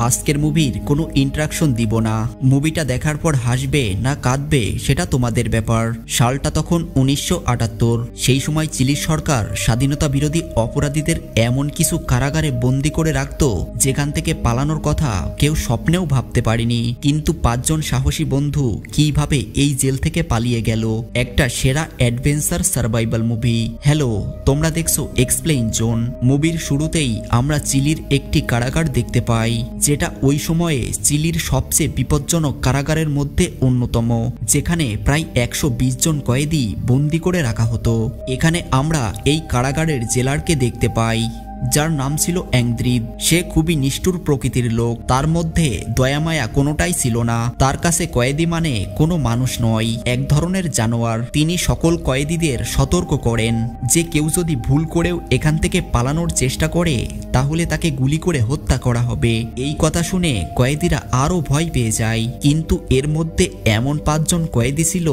আজকের মুভির কোনো ইন্ট্রাকশন দিব না। মুভিটা দেখার পর হাসবে না কাঁদবে সেটা তোমাদের ব্যাপার। সালটা তখন 1978। সেই সময় চিলির সরকার স্বাধীনতা বিরোধী অপরাধীদের এমন কিছু কারাগারে বন্দি করে রাখত যেখান থেকে পালানোর কথা কেউ স্বপ্নেও ভাবতে পারেনি। কিন্তু 5 জন সাহসী বন্ধু কিভাবে এই জেল থেকে পালিয়ে গেল। একটা সেরা অ্যাডভেঞ্চার সার্ভাইভাল মুভি। হ্যালো, তোমরা দেখছো এক্সপ্লেইন জোন। মুভির শুরুতেই আমরা চিলির একটি কারাগার দেখতে পাই, যেটা ওই সময়ে চিলির সবচেয়ে বিপজ্জনক কারাগারের মধ্যে অন্যতম, যেখানে প্রায় 120 জন কয়েদি বন্দি করে রাখা হতো। এখানে আমরা এই কারাগারের জেলারকে দেখতে পাই, যার নাম ছিল অ্যাংদ্রিদ। সে খুবই নিষ্ঠুর প্রকৃতির লোক। তার মধ্যে দয়ামায়া কোনোটাই ছিল না। তার কাছে কয়েদি মানে কোনো মানুষ নয়, এক ধরনের জানোয়ার। তিনি সকল কয়েদিদের সতর্ক করেন যে কেউ যদি ভুল করেও এখান থেকে পালানোর চেষ্টা করে তাহলে তাকে গুলি করে হত্যা করা হবে। এই কথা শুনে কয়েদিরা আরো ভয় পেয়ে যায়। কিন্তু এর মধ্যে এমন 5 জন কয়েদি ছিল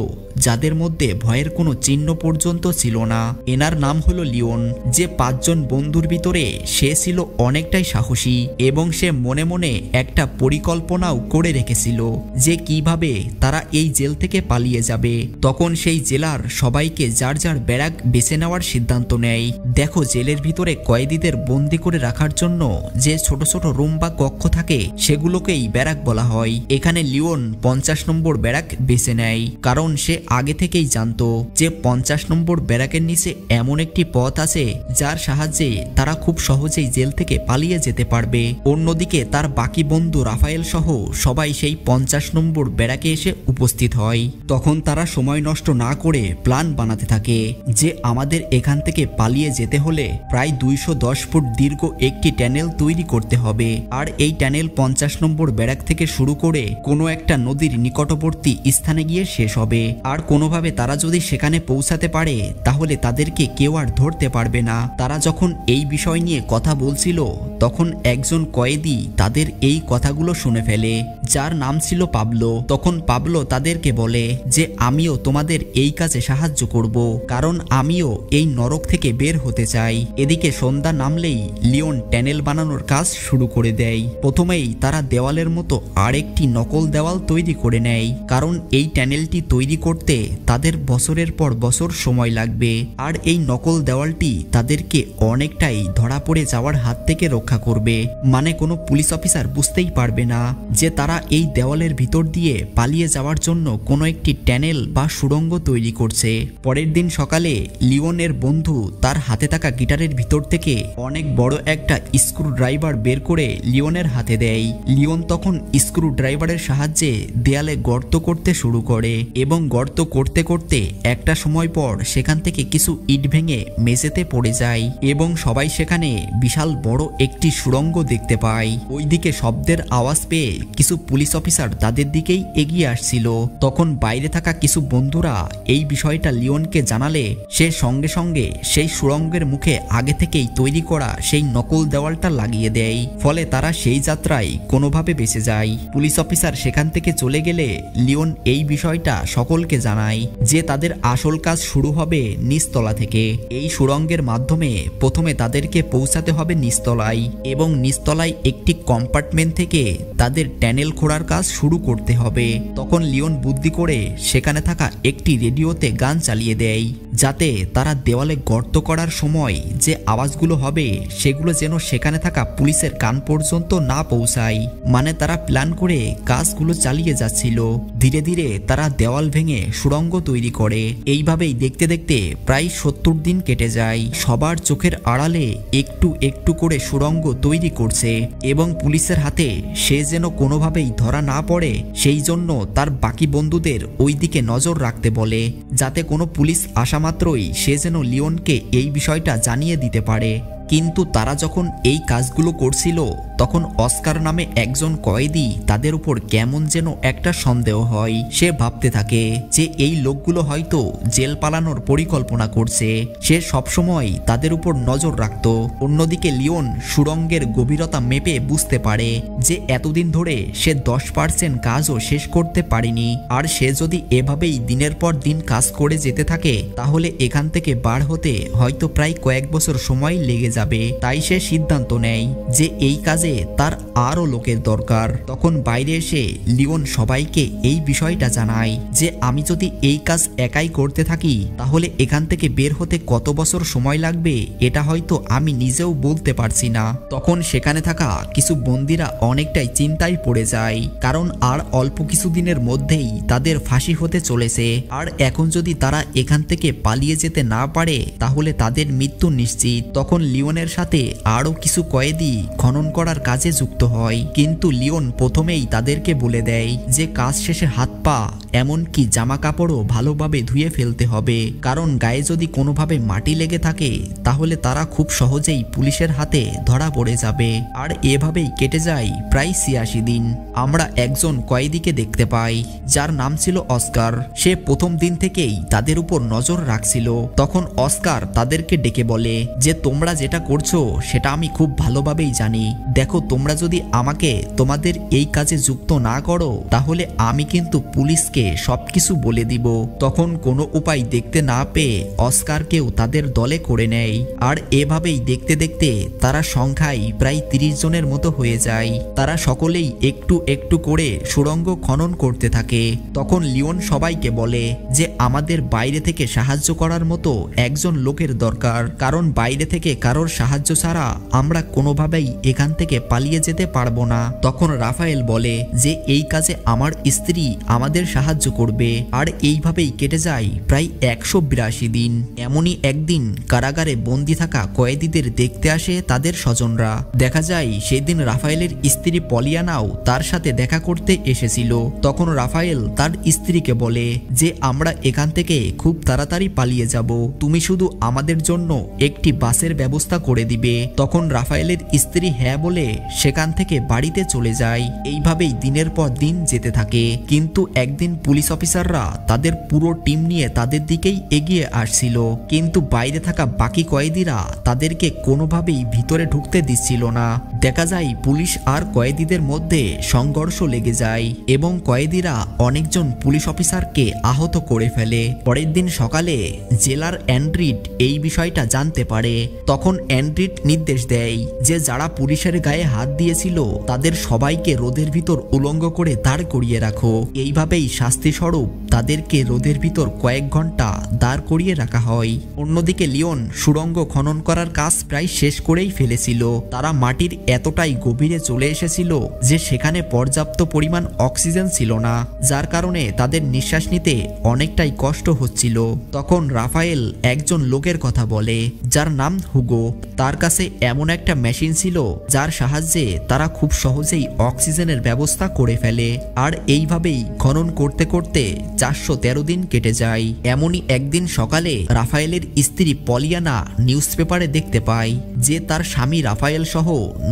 যাদের মধ্যে ভয়ের কোনো চিহ্ন পর্যন্ত ছিল না। এনার নাম হলো লিওন। যে 5 জন বন্ধুর ভিতরে সে ছিল অনেকটাই সাহসী এবং সে মনে মনে একটা পরিকল্পনাও করে রেখেছিল যে কিভাবে তারা এই জেল থেকে পালিয়ে যাবে। তখন সেই জেলার সবাইকে যার যার ব্যারাক বেছে নেওয়ার সিদ্ধান্ত নেয়। দেখো, জেলের ভিতরে কয়েদিদের বন্দি করে রাখার জন্য যে ছোট ছোট রুম বা কক্ষ থাকে সেগুলোকেই ব্যারাক বলা হয়। এখানে লিওন 50 নম্বর ব্যারাক বেছে নেয়, কারণ সে আগে থেকেই জানতো যে 50 নম্বর ব্যারাকের নিচে এমন একটি পথ আছে যার সাহায্যে তারা খুব সহজেই জেল থেকে পালিয়ে যেতে পারবে। অন্যদিকে তার বাকি বন্ধু রাফায়েল সহ সবাই সেই 50 নম্বর ব্যারাকে এসে উপস্থিত হয়। তখন তারা সময় নষ্ট না করে প্ল্যান বানাতে থাকে যে আমাদের এখান থেকে পালিয়ে যেতে হলে প্রায় 210 ফুট দীর্ঘ একটি ট্যানেল তৈরি করতে হবে। আর এই ট্যানেল 50 নম্বর ব্যারাক থেকে শুরু করে কোনো একটা নদীর নিকটবর্তী স্থানে গিয়ে শেষ হবে। আর কোনোভাবে তারা যদি সেখানে পৌঁছাতে পারে তাহলে তাদেরকে কেউ আর ধরতে পারবে না। তারা যখন এই বিষয় নিয়ে কথা বলছিল তখন একজন কয়েদি তাদের এই কথাগুলো শুনে ফেলে, যার নাম ছিল পাবলো। তখন পাবলো তাদেরকে বলে যে আমিও তোমাদের এই কাজে সাহায্য করব, কারণ আমিও এই নরক থেকে বের হতে চাই। এদিকে সন্ধ্যা নামলেই লিওন ট্যানেল বানানোর কাজ শুরু করে দেয়। প্রথমেই তারা দেওয়ালের মতো আরেকটি নকল দেওয়াল তৈরি করে নেয়, কারণ এই ট্যানেলটি তৈরি করতে তাদের বছরের পর বছর সময় লাগবে। আর এই নকল দেওয়ালটি তাদেরকে অনেকটাই ধরা পড়ে যাওয়ার হাত থেকে রক্ষা করবে। মানে কোনো পুলিশ অফিসার বুঝতেই পারবে না যে তারা এই দেওয়ালের ভিতর দিয়ে পালিয়ে যাওয়ার জন্য কোনো একটি ট্যানেল বা সুড়ঙ্গ তৈরি করছে। পরের দিন সকালে লিওনের বন্ধু তার হাতে থাকা গিটারের ভিতর থেকে অনেক বড় একটা স্ক্রু ড্রাইভার বের করে লিওনের হাতে দেয়। লিওন তখন স্ক্রু ড্রাইভারের সাহায্যে দেয়ালে গর্ত করতে শুরু করে এবং গর্ত করতে করতে একটা সময় পর সেখান থেকে কিছু ইট ভেঙে মেঝেতে পড়ে যায় এবং সবাই সেখানে বিশাল বড় একটি সুড়ঙ্গ দেখতে পায়। ওইদিকে শব্দের আওয়াজ পেয়ে কিছু পুলিশ অফিসার তাদের দিকেই এগিয়ে আসছিল। তখন বাইরে থাকা কিছু বন্ধুরা এই বিষয়টা লিওনকে জানালে সে সঙ্গে সঙ্গে সেই সুড়ঙ্গের মুখে আগে থেকেই তৈরি করা সেই নকল দেওয়ালটা লাগিয়ে দেয়। ফলে তারা সেই যাত্রায় কোনোভাবে বেঁচে যায়। পুলিশ অফিসার সেখান থেকে চলে গেলে লিওন এই বিষয়টা সকলকে জানায় যে তাদের আসল কাজ শুরু হবে নিচতলা থেকে। এই সুড়ঙ্গের মাধ্যমে প্রথমে তাদেরকে পৌঁছাতে হবে নিচতলায় এবং নিচতলায় একটি কম্পার্টমেন্ট থেকে তাদের ট্যানেল খোঁড়ার কাজ শুরু করতে হবে। তখন লিওন বুদ্ধি করে সেখানে থাকা একটি রেডিওতে গান চালিয়ে দেয়, যাতে তারা দেওয়ালে গর্ত করার সময় যে আওয়াজগুলো হবে সেগুলো যেন সেখানে থাকা পুলিশের কান পর্যন্ত না পৌঁছায়। মানে তারা প্ল্যান করে কাজগুলো চালিয়ে যাচ্ছিল। ধীরে ধীরে তারা দেওয়াল ভেঙে সুড়ঙ্গ তৈরি করে। এইভাবেই দেখতে দেখতে প্রায় 70 দিন কেটে যায়। সবার চোখের আড়ালে একটু একটু করে সুড়ঙ্গ তৈরি করছে এবং পুলিশের হাতে সে যেন কোনোভাবেই ধরা না পড়ে সেই জন্য তার বাকি বন্ধুদের ওই দিকে নজর রাখতে বলে, যাতে কোনো পুলিশ আসা মাত্রই সে যেন লিওনকে এই বিষয়টা জানিয়ে দিতে পারে। কিন্তু তারা যখন এই কাজগুলো করছিল তখন অস্কার নামে একজন কয়েদি তাদের উপর কেমন যেন একটা সন্দেহ হয়। সে ভাবতে থাকে যে এই লোকগুলো হয়তো জেল পালানোর পরিকল্পনা করছে। সে সবসময় তাদের উপর নজর রাখত। অন্যদিকে লিওন সুড়ঙ্গের গভীরতা মেপে বুঝতে পারে যে এতদিন ধরে সে 10% কাজও শেষ করতে পারেনি। আর সে যদি এভাবেই দিনের পর দিন কাজ করে যেতে থাকে তাহলে এখান থেকে বার হতে হয়তো প্রায় কয়েক বছর সময় লেগে যাবে। তাই সে সিদ্ধান্ত নেয় যে এই কাজে কাজে তার আরও লোকের দরকার। তখন বাইরে এসে লিওন সবাইকে এই বিষয়টা জানায় যে আমি যদি এই কাজ একাই করতে থাকি তাহলে এখান থেকে বের হতে কত বছর সময় লাগবে এটা হয়তো আমি নিজেও বলতে পারছি না। তখন সেখানে থাকা কিছু বন্দীরা অনেকটাই চিন্তায় পড়ে যায়, কারণ আর অল্প কিছুদিনের মধ্যেই তাদের ফাঁসি হতে চলেছে। আর এখন যদি তারা এখান থেকে পালিয়ে যেতে না পারে তাহলে তাদের মৃত্যু নিশ্চিত। তখন লিওনের সাথে আরও কিছু কয়েদি খনন করার কাজে যুক্ত হয়, কিন্তু লিওন প্রথমেই তাদেরকে বলে দেয় যে কাজ শেষে হাত পা এমনকি জামা কাপড়ও ভালোভাবে ধুয়ে ফেলতে হবে, কারণ গায়ে যদি কোনোভাবে মাটি লেগে থাকে তাহলে তারা খুব সহজেই পুলিশের হাতে ধরা পড়ে যাবে। আর এভাবেই কেটে যায় প্রায় ৮৬ দিন। আমরা একজন কয়েদিকে দেখতে পাই যার নাম ছিল অস্কার। সে প্রথম দিন থেকেই তাদের উপর নজর রাখছিল। তখন অস্কার তাদেরকে ডেকে বলে যে তোমরা যেটা করছো সেটা আমি খুব ভালোভাবেই জানি। দেখো, তোমরা যদি আমাকে তোমাদের এই কাজে যুক্ত না করো তাহলে আমি কিন্তু পুলিশকে সবকিছু বলে দিব। তখন কোনো উপায় দেখতে না পেয়ে অস্কারকেও তাদের দলে করে নেয়। আর এভাবেই দেখতে দেখতে তারা সংখ্যায় প্রায় ৩০ জনের মতো হয়ে যায়। তারা সকলেই একটু একটু করে সুড়ঙ্গ খনন করতে থাকে। তখন লিওন সবাইকে বলে যে আমাদের বাইরে থেকে সাহায্য করার মতো একজন লোকের দরকার, কারণ বাইরে থেকে কারোর সাহায্য ছাড়া আমরা কোনোভাবেই এখান থেকে পালিয়ে যেতে পারবো না। তখন রাফায়েল বলে যে এই কাজে আমার স্ত্রী আমাদের সাহায্য করবে। আর এইভাবেই কেটে যায় প্রায় ১৮২ দিন। এমনই একদিন কারাগারে বন্দী থাকা কয়েদিদের দেখতে আসে তাদের স্বজনরা। দেখা যায় সেদিন রাফায়েলের স্ত্রী পলিয়ানাও তার সাথে দেখা করতে এসেছিল। তখন রাফায়েল তার স্ত্রীকে বলে যে আমরা এখান থেকে খুব তাড়াতাড়ি পালিয়ে যাব, তুমি শুধু আমাদের জন্য একটি বাসের ব্যবস্থা করে দিবে। তখন রাফায়েলের স্ত্রী হ্যাঁ বলে সেখান থেকে বাড়িতে চলে যায়। এইভাবেই দিনের পর দিন যেতে থাকে। কিন্তু একদিন পুলিশ অফিসাররা তাদের পুরো টিম নিয়ে তাদের দিকেই এগিয়ে আসছিল, কিন্তু বাইরে থাকা বাকি কয়েদিরা তাদেরকে কোনোভাবেই ভিতরে ঢুকতে দিচ্ছিল না। দেখা যায় পুলিশ আর কয়েদিদের মধ্যে সংঘর্ষ লেগে যায় এবং কয়েদিরা অনেকজন পুলিশ অফিসারকে আহত করে ফেলে। পরের দিন সকালে জেলার অ্যান্ড্রিড এই বিষয়টা জানতে পারে। তখন অ্যান্ড্রিড নির্দেশ দেয় যে যারা পুলিশের গায়ে হাত দিয়েছিল তাদের সবাইকে রোদের ভিতর উলঙ্গ করে দাঁড় করিয়ে রাখো। এইভাবেই শাস্তি স্বরূপ তাদেরকে রোদের ভিতর কয়েক ঘন্টা দাঁড় করিয়ে রাখা হয়। অন্যদিকে লিওন সুড়ঙ্গ খনন করার কাজ প্রায় শেষ করেই ফেলেছিল। তারা মাটির এতটাই গভীরে চলে এসেছিল যে সেখানে পর্যাপ্ত পরিমাণ অক্সিজেন ছিল না, যার কারণে তাদের নিঃশ্বাস নিতে অনেকটাই কষ্ট হচ্ছিল। তখন রাফায়েল একজন লোকের কথা বলে যার নাম হুগো। তার কাছে এমন একটা মেশিন ছিল যার সাহায্যে তারা খুব সহজেই অক্সিজেনের ব্যবস্থা করে ফেলে। আর এইভাবেই খনন করতে করতে ৪১৩ দিন কেটে যায়। এমনই একদিন সকালে রাফায়েলের স্ত্রী পলিয়ানা নিউজ পেপারে দেখতে পায় যে তার স্বামী রাফায়েল সহ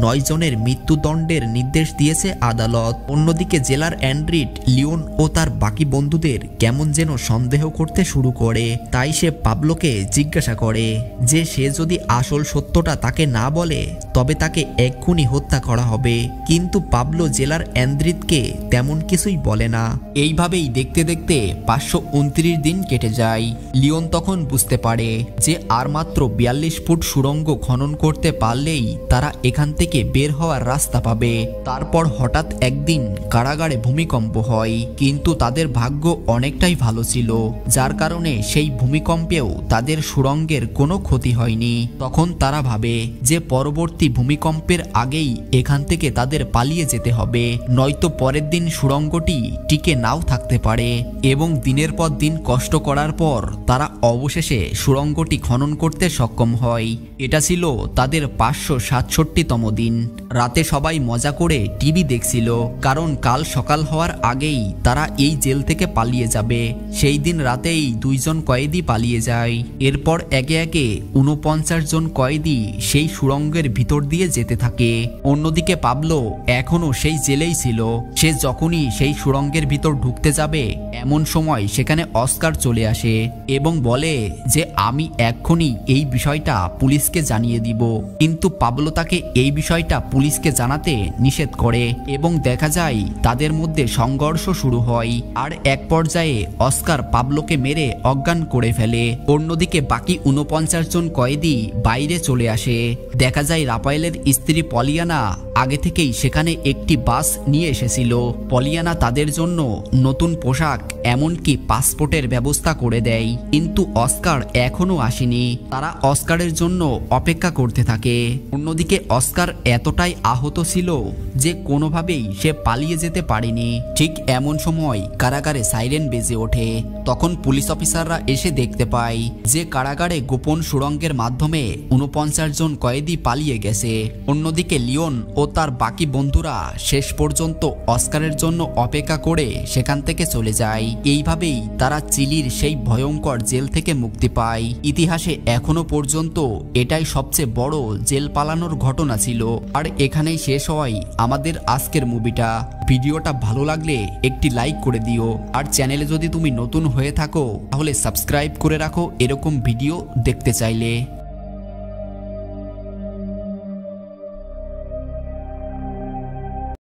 ৯ জনের মৃত্যুদণ্ডের নির্দেশ দিয়েছে আদালত। অন্যদিকে জেলার অ্যান্ড্রিড লিওন ও তার বাকি বন্ধুদের কেমন যেন সন্দেহ করতে শুরু করে। তাই সে পাবলোকে জিজ্ঞাসা করে যে সে যদি আসল সত্যটা তাকে না বলে তবে তাকে এক্ষুনি হত্যা করা হবে। কিন্তু পাবলো জেলার অ্যান্ড্রিডকে তেমন কিছুই বলে না। এইভাবেই দেখতে দেখতে ৫২৯ দিন কেটে যায়। লিওন তখন বুঝতে পারে যে আর মাত্র ৪২ ফুট সুড়ঙ্গ খনন করতে পারলেই তারা এখান থেকে বের হওয়ার রাস্তা পাবে। তারপর হঠাৎ একদিন কারাগারে ভূমিকম্প হয়, কিন্তু তাদের ভাগ্য অনেকটাই ভালো ছিল, যার কারণে সেই ভূমিকম্পেও তাদের সুড়ঙ্গের কোনো ক্ষতি হয়নি। তখন তারা ভাবে যে পরবর্তী ভূমিকম্পের আগেই এখান থেকে তাদের পালিয়ে যেতে হবে, নয়তো পরের দিন সুড়ঙ্গটি টিকে নাও থাকতে পারে। এবং দিনের পর দিন কষ্ট করার পর তারা অবশেষে সুড়ঙ্গটি খনন করতে সক্ষম হয়। এটা ছিল তাদের ৫৬৭তম দিন। রাতে সবাই মজা করে টিভি দেখছিল, কারণ কাল সকাল হওয়ার আগেই তারা এই জেল থেকে পালিয়ে যাবে। সেই দিন রাতেই ২ জন কয়েদি পালিয়ে যায়। এরপর একে একে ৪৯ জন কয়েদি সেই সুড়ঙ্গের ভিতর দিয়ে যেতে থাকে। অন্যদিকে পাবলো এখনো সেই জেলেই ছিল। সে যখনই সেই সুড়ঙ্গের ভিতর ঢুকতে যাবে এমন এমন সময় সেখানে অস্কার চলে আসে এবং বলে যে আমি এক্ষুনি এই বিষয়টা পুলিশকে জানিয়ে দিব, কিন্তু পাবলো তাকে এই বিষয়টা পুলিশকে জানাতে নিষেধ করে এবং দেখা যায় তাদের মধ্যে সংঘর্ষ শুরু হয়। আর এক পর্যায়ে অস্কার পাবলোকে মেরে অজ্ঞান করে ফেলে। অন্যদিকে বাকি 49 জন কয়েদি বাইরে চলে আসে। দেখা যায় রাফায়েলের স্ত্রী পলিয়ানা আগে থেকেই সেখানে একটি বাস নিয়ে এসেছিল। পলিয়ানা তাদের জন্য নতুন পোশাক এমনকি পাসপোর্টের ব্যবস্থা করে দেয়, কিন্তু অস্কার এখনো আসেনি। তারা অস্কারের জন্য অপেক্ষা করতে থাকে। অন্যদিকে অস্কার এতটাই আহত ছিল যে কোনোভাবেই সে পালিয়ে যেতে পারেনি। ঠিক এমন সময় কারাগারে সাইরেন বেজে ওঠে। তখন পুলিশ অফিসাররা এসে দেখতে পায় যে কারাগারে গোপন সুড়ঙ্গের মাধ্যমে 49 জন কয়েদি পালিয়ে গেছে। অন্যদিকে লিওন ও তার বাকি বন্ধুরা শেষ পর্যন্ত অস্কারের জন্য অপেক্ষা করে সেখান থেকে চলে যায়। এইভাবেই তারা চিলির সেই ভয়ঙ্কর জেল থেকে মুক্তি পায়। ইতিহাসে এখনো পর্যন্ত এটাই সবচেয়ে বড় জেল পালানোর ঘটনা ছিল। আর এখানেই শেষ হয় আমাদের আজকের মুভিটা। ভিডিওটা ভালো লাগলে একটি লাইক করে দিও, আর চ্যানেলে যদি তুমি নতুন হয়ে থাকো তাহলে সাবস্ক্রাইব করে রাখো এরকম ভিডিও দেখতে চাইলে।